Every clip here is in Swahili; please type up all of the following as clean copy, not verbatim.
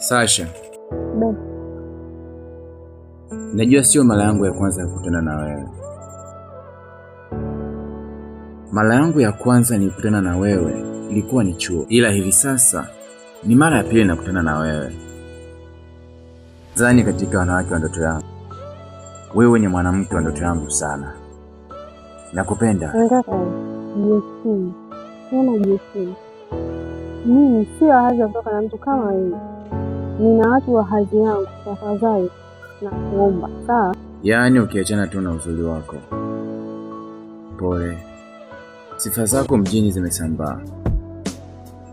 Sasha, najua sio mara yangu ya kwanza ya kukutana na wewe. Mara yangu ya kwanza nilikutana na wewe ilikuwa ni chuo, ila hivi sasa ni mara ya pili nakutana na wewe. Zani katika wanawake wa ndoto yangu, wewe ni mwanamke wa ndoto yangu sana. Nakupenda. Mimi sio haja kutoka na mtu kama wewe. Nina watu wa hadhi yangu, tafadhali na kuomba. Sawa? Yaani ukiachana tu na uzuri wako, pole, sifa zako mjini zimesambaa.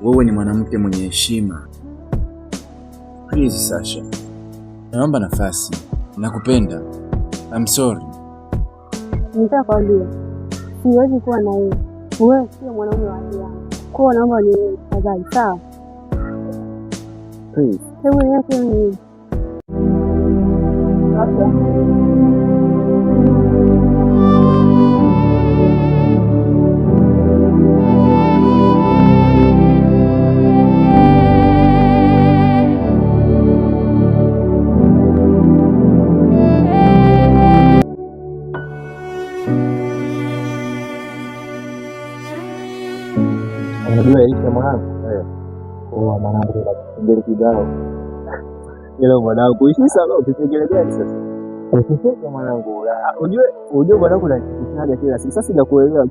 Wewe ni mwanamke mwenye heshima. Please Sasha, naomba nafasi. Nakupenda. I'm sorry. Nitakwambia, siwezi kuwa na wewe. Wewe sio mwanaume wa hadhi yangu. Kwa naomba niwe tafadhali. Sawa? Please. Hebu niache mimi. Unajua hiki mwanangu? Kwa mwanangu ndio kipengele kibao. Ile mwanangu ishi sana ukipengele gani sasa? Ukifika mwanangu, unajua mwanangu na kipengele kila siku. Sasa sinakuelewa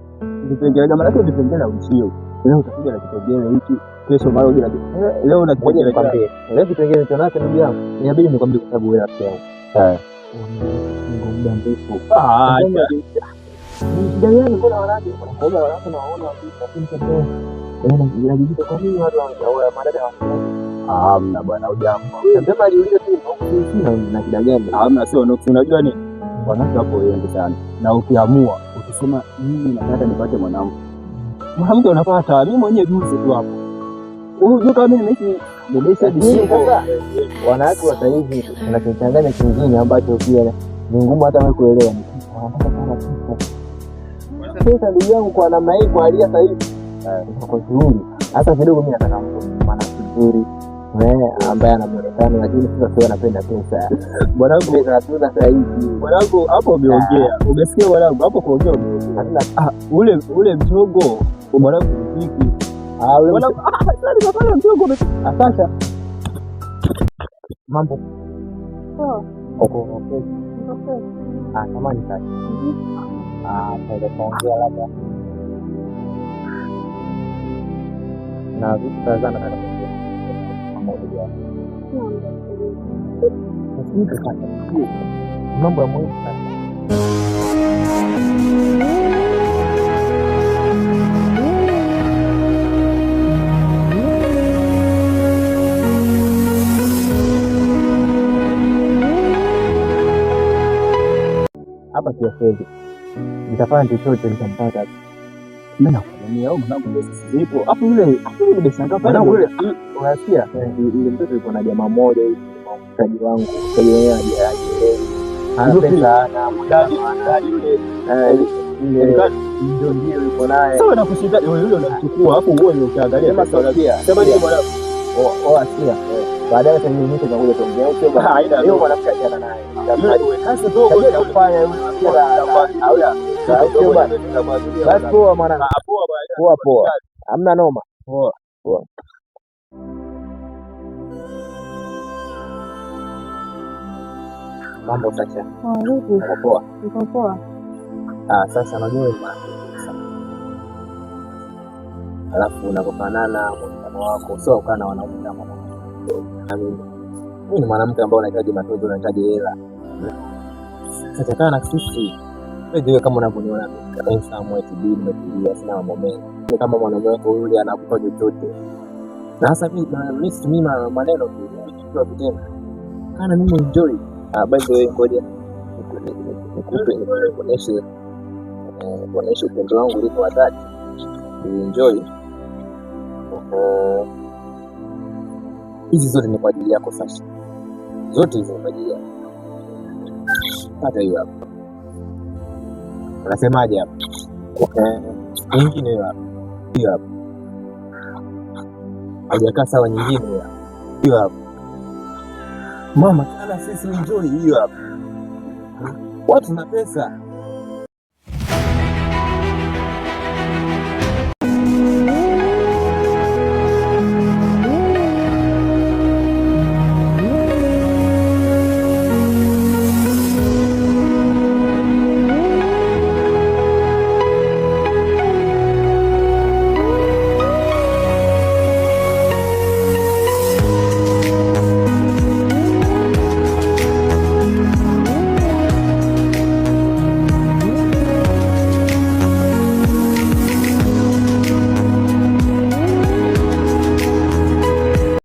kipengele kama nake kipengele uchio. Leo utakuja na kipengele hiki, kesho mara uje na leo unakuja na kipengele. Leo kipengele tunacho ndugu yangu. Inabidi nikwambie kwa sababu wewe rafiki yangu. Mungu muda mrefu. Ndio yani kuna wanawake naona lakini kwa inajibika kwa nini watu wanaoa madada wa hamna bwana ujambo. Nasema niulize tu na kida gani? Hamna sio nuksi. Unajua nini? Wanawake hapo wengi sana. Na ukiamua ukisema mimi nataka nipate mwanamke unapata. Mimi mwenyewe juzi tu hapo. Unajua kama mimi nimesha sasa wanawake wa hivi tunachochanganya kingine ambacho pia ni ngumu hata wewe kuelewa. Sasa ndugu yangu kwa namna hii kwa hali sasa hivi kwa shughuli hasa kidogo mimi nataka mtu maana mzuri ambaye ana muonekano lakini sasa sio anapenda pesa. Bwanangu mimi nataka sasa hivi. Bwanangu hapo umeongea. Umesikia bwanangu hapo kuongea umeongea. Ule mchongo bwanangu mfiki. Ule bwanangu sasa pale mchongo Sasha. Mambo. Okay. Kama ni sasa. Saya kuongea labda na vitu kadhaa nataka kuongea pamoja. Mambo ya muhimu sana. Hapa kiasi nitafanya chochote nitampata. Mimi nakwambia au mwanangu pesa zipo. Hapo yule nimeshangaa pale yule. Unasikia? Ile mtoto yuko na jamaa mmoja hivi mtaji wangu. Mtaji wenyewe aje. Ana pesa na mdaji yule. Ndio yuko naye. Sasa nakushida yule unachukua hapo uone ukiangalia pesa unabia. Sema nini mwanangu? Asia. Baadaye sasa mimi nitakuja kuongea au sio bwana? Leo mwanamke achana naye. Sasa dogo kufanya yule au basi poa mwanangu. Poa. Hamna noma. Poa. Mambo sasa. Vipi? Poa. Niko poa. Sasa najua alafu unapofanana muonekano wako sio ukana wanaume kama mimi ni mwanamke ambaye unahitaji matunzo, unahitaji hela. Sasa kana na sisi wewe kama unavyoniona mimi Samuel Tibini nimetulia sina mambo mengi. Ni kama mwanaume wako yule anakupa chochote. Na sasa mimi maneno tu kwa vitendo. Kana mimi enjoy. Basi wewe ngoja kuonesha upendo wangu ulipo wa dhati. Enjoy. Hizi zote ni kwa ajili yako Sasha. Zote hizo ni kwa ajili yako. Hata hiyo hapo. Unasemaje hapo? Nyingine hiyo hapo. Hiyo hapo. Hajakaa sawa nyingine hiyo hapo. Mama, kana sisi enjoy hiyo hapa. Watu na pesa.